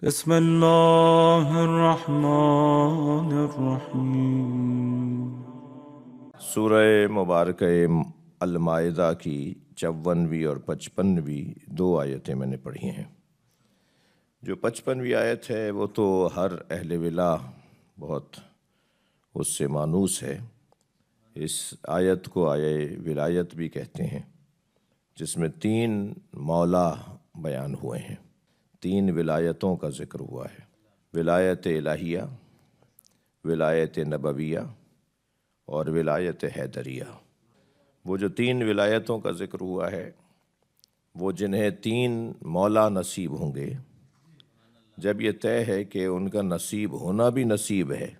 بسم اللہ الرحمن الرحیم۔ سورہ مبارکہ المائدہ کی 54ویں اور 55ویں دو آیتیں میں نے پڑھی ہیں۔ جو 55ویں آیت ہے وہ تو ہر اہل ولا بہت اس سے مانوس ہے۔ اس آیت کو آیہ ولایت بھی کہتے ہیں، جس میں 3 مولا بیان ہوئے ہیں، 3 ولایتوں کا ذکر ہوا ہے: ولایت الہیہ، ولایت نبویہ اور ولایت حیدریہ۔ وہ جو 3 ولایتوں کا ذکر ہوا ہے، وہ جنہیں 3 مولا نصیب ہوں گے، جب یہ طے ہے کہ ان کا نصیب ہونا بھی نصیب ہے،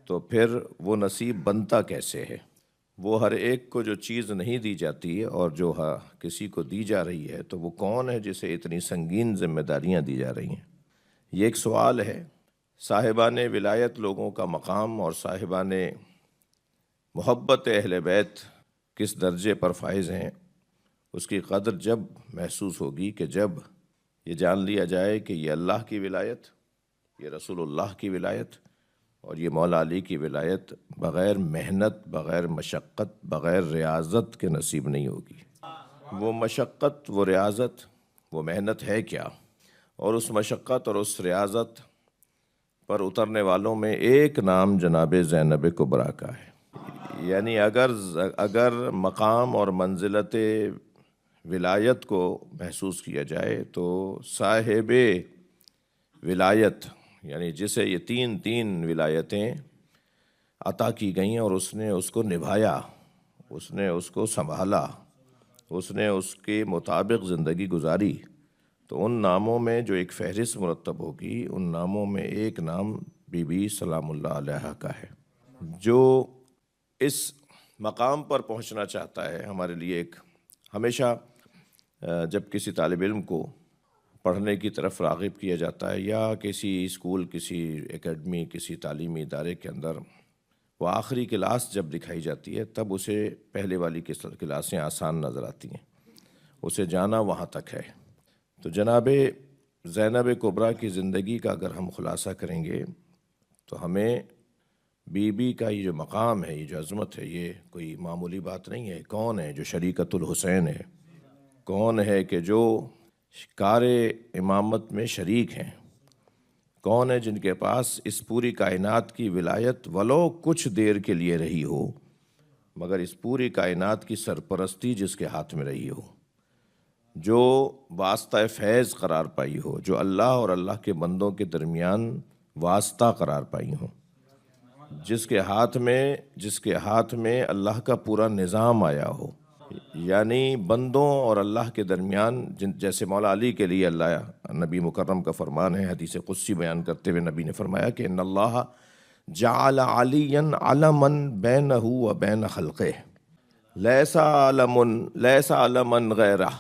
تو پھر وہ نصیب بنتا کیسے ہے؟ وہ ہر ایک کو جو چیز نہیں دی جاتی ہے اور جو کسی کو دی جا رہی ہے، تو وہ کون ہے جسے اتنی سنگین ذمہ داریاں دی جا رہی ہیں؟ یہ ایک سوال ہے۔ صاحبان ولایت لوگوں کا مقام اور صاحبان محبت اہل بیت کس درجے پر فائز ہیں، اس کی قدر جب محسوس ہوگی کہ جب یہ جان لیا جائے کہ یہ اللہ کی ولایت، یہ رسول اللہ کی ولایت اور یہ مولا علی کی ولایت بغیر محنت، بغیر مشقت، بغیر ریاضت کے نصیب نہیں ہوگی۔ وہ مشقت، وہ ریاضت، وہ محنت ہے کیا؟ اور اس مشقت اور اس ریاضت پر اترنے والوں میں ایک نام جناب زینب کبریٰ کا ہے۔ یعنی اگر مقام اور منزلت ولایت کو محسوس کیا جائے تو صاحب ولایت، یعنی جسے یہ تین ولایتیں عطا کی گئیں اور اس نے اس کو نبھایا، اس نے اس کو سنبھالا، اس نے اس کے مطابق زندگی گزاری، تو ان ناموں میں جو ایک فہرست مرتب ہوگی، ان ناموں میں ایک نام بی بی سلام اللہ علیہا کا ہے۔ جو اس مقام پر پہنچنا چاہتا ہے، ہمارے لیے ایک ہمیشہ جب کسی طالب علم کو پڑھنے کی طرف راغب کیا جاتا ہے یا کسی اسکول، کسی اکیڈمی، کسی تعلیمی ادارے کے اندر وہ آخری کلاس جب دکھائی جاتی ہے، تب اسے پہلے والی کلاسیں آسان نظر آتی ہیں، اسے جانا وہاں تک ہے۔ تو جناب زینب کبریٰ کی زندگی کا اگر ہم خلاصہ کریں گے تو ہمیں بی بی کا یہ جو مقام ہے، یہ جو عظمت ہے، یہ کوئی معمولی بات نہیں ہے۔ کون ہے جو شریکت الحسین ہے؟ کون ہے کہ جو کار امامت میں شریک ہیں؟ کون ہے جن کے پاس اس پوری کائنات کی ولایت ولو کچھ دیر کے لیے رہی ہو، مگر اس پوری کائنات کی سرپرستی جس کے ہاتھ میں رہی ہو، جو واسطہ فیض قرار پائی ہو، جو اللہ اور اللہ کے بندوں کے درمیان واسطہ قرار پائی ہو، جس کے ہاتھ میں اللہ کا پورا نظام آیا ہو، یعنی بندوں اور اللہ کے درمیان، جیسے مولا علی کے لیے اللہ نبی مکرم کا فرمان ہے، حدیث قدسی بیان کرتے ہوئے نبی نے فرمایا کہ ان اللہ جعل علیا علما بینہ و بین خلقہ لیس علما غیرہ۔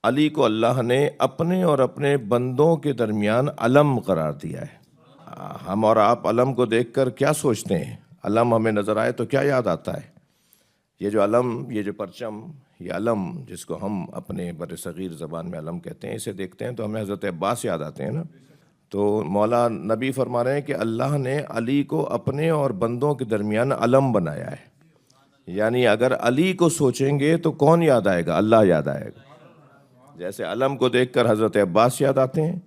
علی کو اللہ نے اپنے اور اپنے بندوں کے درمیان علم قرار دیا ہے۔ ہم اور آپ علم کو دیکھ کر کیا سوچتے ہیں؟ علم ہمیں نظر آئے تو کیا یاد آتا ہے؟ یہ جو علم، یہ جو پرچم، یہ علم جس کو ہم اپنے بر صغیر زبان میں علم کہتے ہیں، اسے دیکھتے ہیں تو ہمیں حضرت عباس یاد آتے ہیں نا۔ تو مولا نبی فرما رہے ہیں کہ اللہ نے علی کو اپنے اور بندوں کے درمیان علم بنایا ہے۔ یعنی اگر علی کو سوچیں گے تو کون یاد آئے گا؟ اللہ یاد آئے گا۔ جیسے علم کو دیکھ کر حضرت عباس یاد آتے ہیں،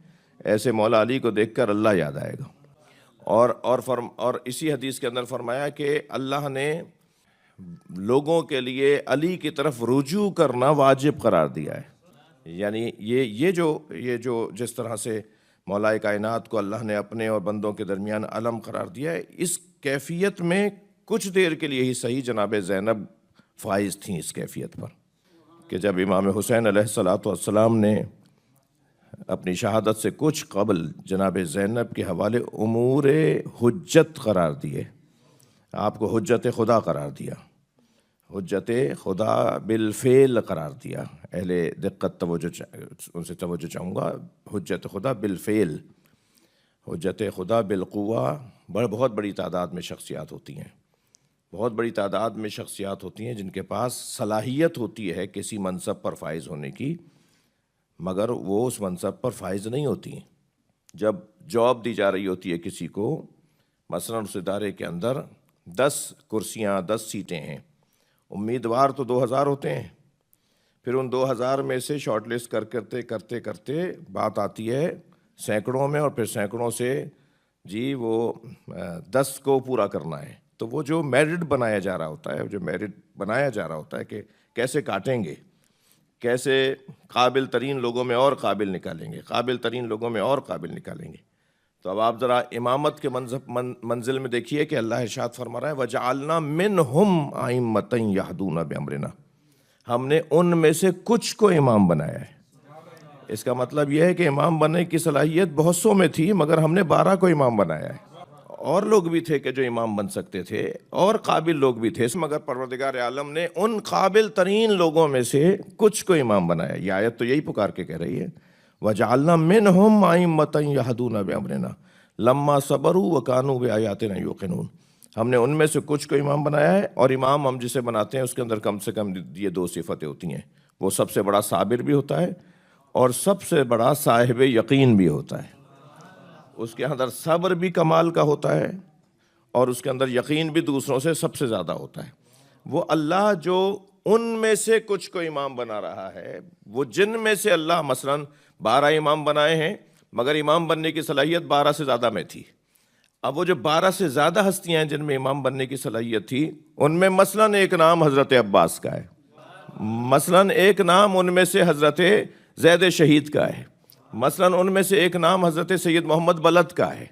ایسے مولا علی کو دیکھ کر اللہ یاد آئے گا۔ اور اسی حدیث کے اندر فرمایا کہ اللہ نے لوگوں کے لیے علی کی طرف رجوع کرنا واجب قرار دیا ہے۔ یعنی یہ جو جس طرح سے مولا کائنات کو اللہ نے اپنے اور بندوں کے درمیان علم قرار دیا ہے، اس کیفیت میں کچھ دیر کے لیے ہی صحیح جناب زینب فائز تھیں اس کیفیت پر، کہ جب امام حسین علیہ السلام نے اپنی شہادت سے کچھ قبل جناب زینب کے حوالے امور حجت قرار دیے، آپ کو حجت خدا قرار دیا، حجت خدا بالفعل قرار دیا۔ اہل دقت ان سے توجہ چاہوں گا، حجت خدا بالفعل، حجت خدا بالقوہ۔ بہت بڑی تعداد میں شخصیات ہوتی ہیں، بہت بڑی تعداد میں شخصیات ہوتی ہیں جن کے پاس صلاحیت ہوتی ہے کسی منصب پر فائز ہونے کی، مگر وہ اس منصب پر فائز نہیں ہوتی ہیں۔ جب جاب دی جا رہی ہوتی ہے کسی کو، مثلا اس ادارے کے اندر 10 کرسیاں 10 سیٹیں ہیں، امیدوار تو 2000 ہوتے ہیں، پھر ان 2000 میں سے شارٹ لسٹ کرتے کرتے بات آتی ہے سینکڑوں میں، اور پھر سینکڑوں سے جی وہ 10 کو پورا کرنا ہے۔ تو وہ جو میرٹ بنایا جا رہا ہوتا ہے کہ کیسے کاٹیں گے، کیسے قابل ترین لوگوں میں اور قابل نکالیں گے، قابل ترین لوگوں میں اور قابل نکالیں گے۔ تو اب آپ ذرا امامت کے منزل میں دیکھیے کہ اللہ ارشاد فرما رہا ہے وَجَعَلْنَا مِنْهُمْ أَئِمَّةً يَهْدُونَ بِأَمْرِنَا، ہم نے ان میں سے کچھ کو امام بنایا ہے۔ اس کا مطلب یہ ہے کہ امام بننے کی صلاحیت بہت سو میں تھی، مگر ہم نے 12 کو امام بنایا ہے۔ اور لوگ بھی تھے کہ جو امام بن سکتے تھے، اور قابل لوگ بھی تھے، مگر پروردگار عالم نے ان قابل ترین لوگوں میں سے کچھ کو امام بنایا۔ یہ آیت تو یہی پکار کے کہہ رہی ہے وَجَعَلْنَا مِنْهُمْ أَئِمَّةً يَهْدُونَ بِأَمْرِنَا لَمَّا صَبَرُوا وَكَانُوا بِآيَاتِنَا يُوقِنُونَ، ہم نے ان میں سے کچھ کو امام بنایا ہے، اور امام ہم جسے بناتے ہیں اس کے اندر کم سے کم یہ 2 صفتیں ہوتی ہیں، وہ سب سے بڑا صابر بھی ہوتا ہے اور سب سے بڑا صاحب یقین بھی ہوتا ہے۔ اس کے اندر صبر بھی کمال کا ہوتا ہے، اور اس کے اندر یقین بھی دوسروں سے سب سے زیادہ ہوتا ہے۔ وہ اللہ جو ان میں سے کچھ کو امام بنا رہا ہے، وہ جن میں سے اللہ مثلا 12 امام بنائے ہیں، مگر امام بننے کی صلاحیت 12 سے زیادہ میں تھی۔ اب وہ جو 12 سے زیادہ ہستیاں ہیں جن میں امام بننے کی صلاحیت تھی، ان میں مثلا ایک نام حضرت عباس کا ہے، مثلا ایک نام ان میں سے حضرت زید شہید کا ہے، مثلا ان میں سے ایک نام حضرت سید محمد بلد کا ہے۔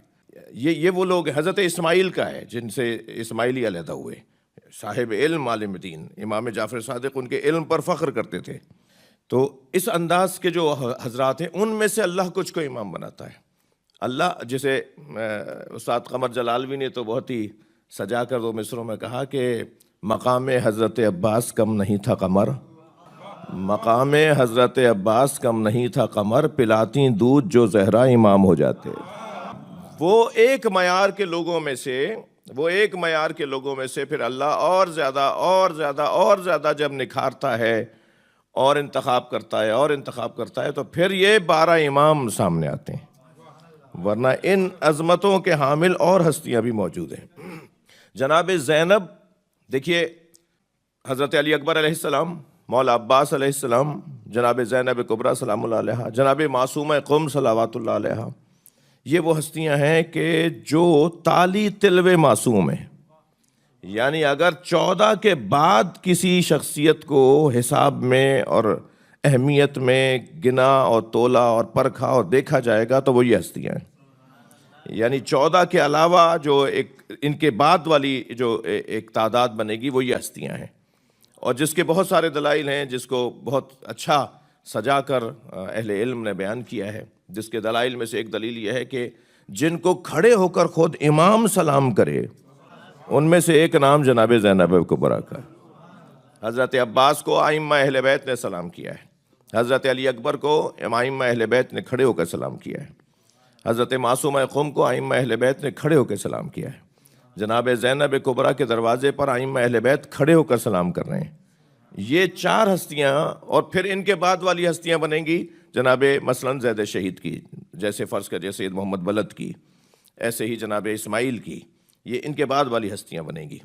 یہ وہ لوگ ہیں، حضرت اسماعیل کا ہے جن سے اسماعیلی علیحدہ ہوئے، صاحب علم عالم دین، امام جعفر صادق ان کے علم پر فخر کرتے تھے۔ تو اس انداز کے جو حضرات ہیں ان میں سے اللہ کچھ کو امام بناتا ہے۔ اللہ جسے استاد قمر جلالوی نے تو بہت ہی سجا کر 2 مصروں میں کہا کہ مقام حضرت عباس کم نہیں تھا قمر، مقام حضرت عباس کم نہیں تھا قمر، پلاتی دودھ جو زہرا امام ہو جاتے۔ وہ ایک معیار کے لوگوں میں سے پھر اللہ اور زیادہ جب نکھارتا ہے اور انتخاب کرتا ہے تو پھر یہ 12 امام سامنے آتے ہیں، ورنہ ان عظمتوں کے حامل اور ہستیاں بھی موجود ہیں۔ جناب زینب دیکھیے، حضرت علی اکبر علیہ السلام، مولا عباس علیہ السلام، جناب زینب کبریٰ سلام اللہ علیہا، جناب معصومہ قم صلوات اللہ علیہا، یہ وہ ہستیاں ہیں کہ جو تالی تلوے معصوم ہیں۔ یعنی اگر 14 کے بعد کسی شخصیت کو حساب میں اور اہمیت میں گنا اور تولا اور پرکھا اور دیکھا جائے گا تو وہ یہ ہستیاں ہیں۔ یعنی 14 کے علاوہ جو ان کے بعد والی جو ایک تعداد بنے گی وہ یہ ہستیاں ہیں، اور جس کے بہت سارے دلائل ہیں، جس کو بہت اچھا سجا کر اہل علم نے بیان کیا ہے۔ جس کے دلائل میں سے ایک دلیل یہ ہے کہ جن کو کھڑے ہو کر خود امام سلام کرے ان میں سے ایک نام جناب زینب کبریٰ کا ہے۔ حضرت عباس کو ائمہ اہل بیت نے سلام کیا ہے، حضرت علی اکبر کو ائمہ اہل بیت نے کھڑے ہو کر سلام کیا ہے، حضرت معصومہ قم کو ائمہ اہل بیت نے کھڑے ہو کر سلام کیا ہے، جناب زینب کبریٰ کے دروازے پر ائمہ اہل بیت کھڑے ہو کر سلام کر رہے ہیں۔ یہ 4 ہستیاں، اور پھر ان کے بعد والی ہستیاں بنیں گی جناب مثلا زید شہید کی، جیسے فرض کریے سید محمد بلد کی، ایسے ہی جناب اسماعیل کی، یہ ان کے بعد والی ہستیاں بنیں گی۔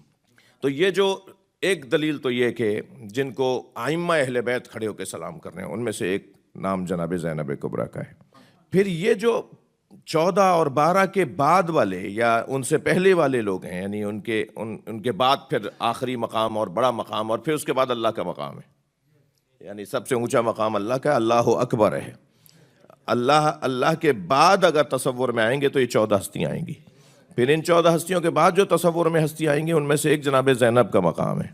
تو یہ جو ایک دلیل تو یہ کہ جن کو ائمہ اہل بیت کھڑے ہو کے سلام کر رہے ہیں ان میں سے ایک نام جناب زینب کبریٰ کا ہے۔ پھر یہ جو 14 اور 12 کے بعد والے یا ان سے پہلے والے لوگ ہیں، یعنی ان کے بعد پھر آخری مقام اور بڑا مقام، اور پھر اس کے بعد اللہ کا مقام ہے، یعنی سب سے اونچا مقام اللہ کا، اللہ اکبر ہے۔ اللہ کے بعد اگر تصور میں آئیں گے تو یہ 14 ہستیاں آئیں گی۔ پھر ان 14 ہستیوں کے بعد جو تصور میں ہستی آئیں گی ان میں سے ایک جناب زینب کا مقام ہے۔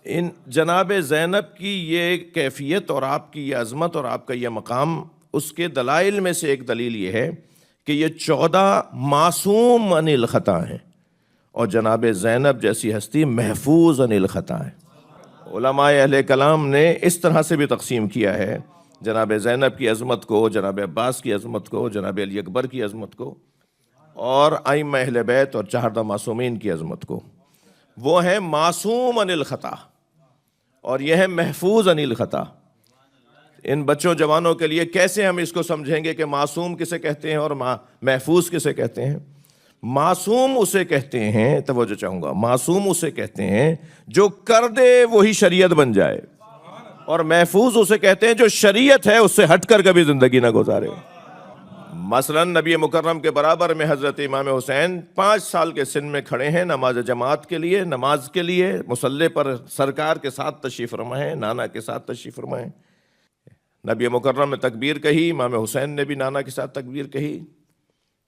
ان جناب زینب کی یہ کیفیت اور آپ کی یہ عظمت اور آپ کا یہ مقام، اس کے دلائل میں سے ایک دلیل یہ ہے کہ یہ 14 معصوم عن الخطا ہیں، اور جناب زینب جیسی ہستی محفوظ عن الخطا ہے۔ علماء اہل کلام نے اس طرح سے بھی تقسیم کیا ہے جناب زینب کی عظمت کو، جناب عباس کی عظمت کو، جناب علی اکبر کی عظمت کو، اور ائمہ اہل بیت اور 14 معصومین کی عظمت کو۔ وہ ہیں معصوم عن الخطا اور یہ ہے محفوظ عن الخطا۔ ان بچوں جوانوں کے لیے کیسے ہم اس کو سمجھیں گے کہ معصوم کسے کہتے ہیں اور محفوظ کسے کہتے ہیں؟ معصوم اسے کہتے ہیں، توجہ چاہوں گا، معصوم اسے کہتے ہیں جو کر دے وہی شریعت بن جائے، اور محفوظ اسے کہتے ہیں جو شریعت ہے اس سے ہٹ کر کبھی زندگی نہ گزارے۔ مثلا نبی مکرم کے برابر میں حضرت امام حسین 5 سال کے سن میں کھڑے ہیں نماز جماعت کے لیے، نماز کے لیے مصلی پر سرکار کے ساتھ تشریف فرما ہیں، نانا کے ساتھ تشریف فرما ہیں۔ نبی مکرم نے تکبیر کہی، امام حسین نے بھی نانا کے ساتھ تکبیر کہی،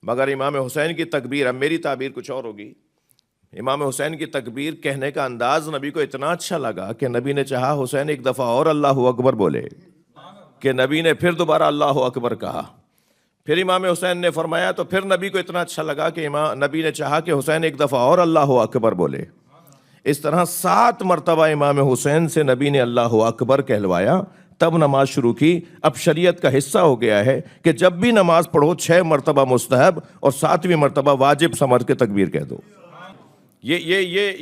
مگر امام حسین کی تکبیر، اب میری تعبیر کچھ اور ہوگی، امام حسین کی تکبیر کہنے کا انداز نبی کو اتنا اچھا لگا کہ نبی نے چاہا حسین ایک دفعہ اور اللہ اکبر بولے، کہ نبی نے پھر دوبارہ اللہ اکبر کہا۔ پھر امام حسین نے فرمایا تو پھر نبی کو اتنا اچھا لگا کہ نبی نے چاہا کہ حسین ایک دفعہ اور اللہ اکبر بولے۔ اس طرح 7 مرتبہ امام حسین سے نبی نے اللہ اکبر کہلوایا، تب نماز شروع کی۔ اب شریعت کا حصہ ہو گیا ہے کہ جب بھی نماز پڑھو 6 مرتبہ مستحب اور 7ویں مرتبہ واجب سمجھ کے تکبیر کہہ دو۔ یہ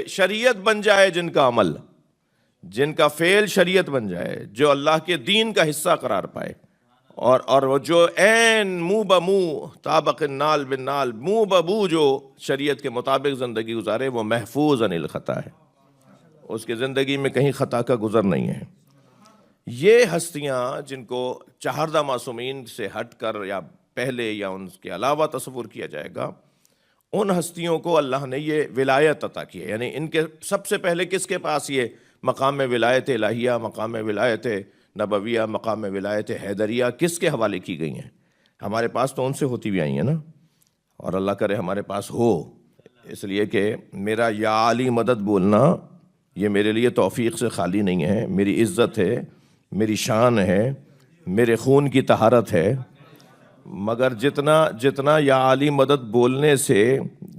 شریعت بن جائے، جن کا عمل، جن کا فعل شریعت بن جائے، جو اللہ کے دین کا حصہ قرار پائے، اور وہ جو عین منہ بمنہ طابق النال بالنال، منہ بمنہ جو شریعت کے مطابق زندگی گزارے، وہ محفوظ عن الخطا ہے، اس کی زندگی میں کہیں خطا کا گزر نہیں ہے۔ یہ ہستیاں جن کو چہاردہ معصومین سے ہٹ کر یا پہلے یا ان کے علاوہ تصور کیا جائے گا، ان ہستیوں کو اللہ نے یہ ولایت عطا کی ہے۔ یعنی ان کے سب سے پہلے کس کے پاس یہ مقام ولایت الہیہ، مقام ولایت نبویہ، مقام ولایت حیدریہ کس کے حوالے کی گئی ہیں؟ ہمارے پاس تو ان سے ہوتی بھی آئی ہیں نا، اور اللہ کرے ہمارے پاس ہو، اس لیے کہ میرا یا علی مدد بولنا یہ میرے لیے توفیق سے خالی نہیں ہے، میری عزت ہے، میری شان ہے، میرے خون کی طہارت ہے۔ مگر جتنا یا علی مدد بولنے سے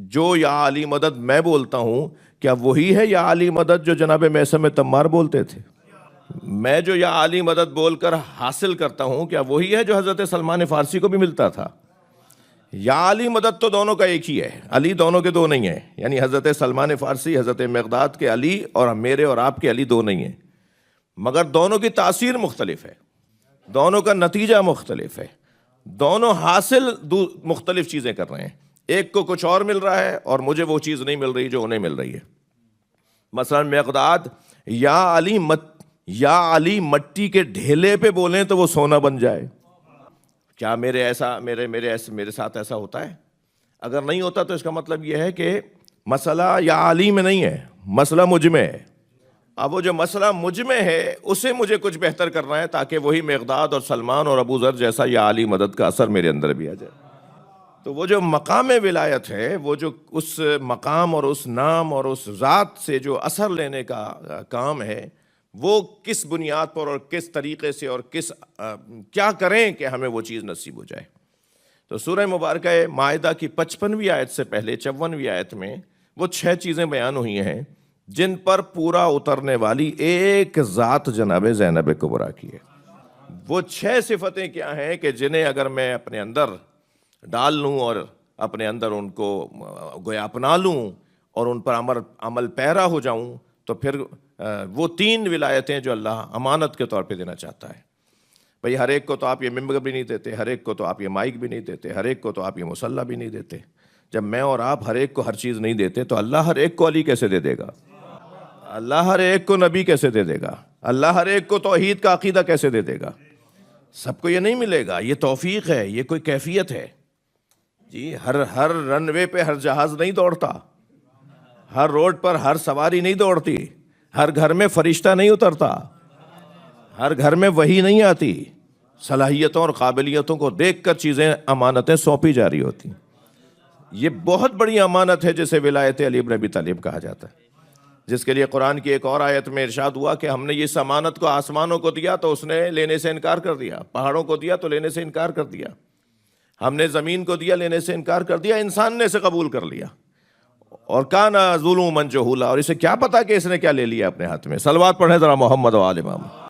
جو یا علی مدد میں بولتا ہوں، کیا وہی ہے یا علی مدد جو جناب میثم تمار بولتے تھے؟ میں جو یا علی مدد بول کر حاصل کرتا ہوں، کیا وہی ہے جو حضرت سلمان فارسی کو بھی ملتا تھا؟ یا علی مدد تو دونوں کا ایک ہی ہے، علی دونوں کے دو نہیں ہیں، یعنی حضرت سلمان فارسی، حضرت مقداد کے علی اور میرے اور آپ کے علی دو نہیں ہیں، مگر دونوں کی تاثیر مختلف ہے، دونوں کا نتیجہ مختلف ہے، دونوں حاصل مختلف چیزیں کر رہے ہیں۔ ایک کو کچھ اور مل رہا ہے اور مجھے وہ چیز نہیں مل رہی جو انہیں مل رہی ہے۔ مثلا مقداد یا علی مٹی کے ڈھیلے پہ بولیں تو وہ سونا بن جائے، کیا میرے ساتھ ایسا ہوتا ہے؟ اگر نہیں ہوتا تو اس کا مطلب یہ ہے کہ مسئلہ یا علی میں نہیں ہے، مسئلہ مجھ میں ہے۔ اب وہ جو مسئلہ مجھ میں ہے اسے مجھے کچھ بہتر کرنا ہے تاکہ وہی مقداد اور سلمان اور ابو ذر جیسا یا علی مدد کا اثر میرے اندر بھی آ جائے۔ تو وہ جو مقام ولایت ہے، وہ جو اس مقام اور اس نام اور اس ذات سے جو اثر لینے کا کام ہے، وہ کس بنیاد پر اور کس طریقے سے اور کیا کریں کہ ہمیں وہ چیز نصیب ہو جائے۔ تو سورہ مبارکہ مائدہ کی 55ویں آیت سے پہلے 54ویں آیت میں وہ 6 چیزیں بیان ہوئی ہیں جن پر پورا اترنے والی ایک ذات جناب زینب کبریٰ کی ہے۔ وہ 6 صفتیں کیا ہیں کہ جنہیں اگر میں اپنے اندر ڈال لوں اور اپنے اندر ان کو گویا اپنا لوں اور ان پر عمل پیرا ہو جاؤں، تو پھر وہ 3 ولایتیں جو اللہ امانت کے طور پہ دینا چاہتا ہے۔ بھئی ہر ایک کو تو آپ یہ ممبر بھی نہیں دیتے، ہر ایک کو تو آپ یہ مائک بھی نہیں دیتے، ہر ایک کو تو آپ یہ مصلی بھی نہیں دیتے۔ جب میں اور آپ ہر ایک کو ہر چیز نہیں دیتے تو اللہ ہر ایک کو علی کیسے دے دے گا؟ اللہ ہر ایک کو نبی کیسے دے دے گا؟ اللہ ہر ایک کو توحید کا عقیدہ کیسے دے دے گا؟ سب کو یہ نہیں ملے گا، یہ توفیق ہے، یہ کوئی کیفیت ہے۔ جی ہر رن وے پہ ہر جہاز نہیں دوڑتا، ہر روڈ پر ہر سواری نہیں دوڑتی، ہر گھر میں فرشتہ نہیں اترتا، ہر گھر میں وحی نہیں آتی، صلاحیتوں اور قابلیتوں کو دیکھ کر چیزیں امانتیں سونپی جا رہی ہوتی۔ یہ بہت بڑی امانت ہے جسے ولایت علی بن ابی طالب کہا جاتا ہے، جس کے لیے قرآن کی ایک اور آیت میں ارشاد ہوا کہ ہم نے اس امانت کو آسمانوں کو دیا تو اس نے لینے سے انکار کر دیا، پہاڑوں کو دیا تو لینے سے انکار کر دیا، ہم نے زمین کو دیا لینے سے انکار کر دیا، انسان نے اسے قبول کر لیا، اور کانا ظلوما جہولا، اور اسے کیا پتا کہ اس نے کیا لے لیا اپنے ہاتھ میں۔ صلوات پڑھیں ذرا محمد و آل محمد۔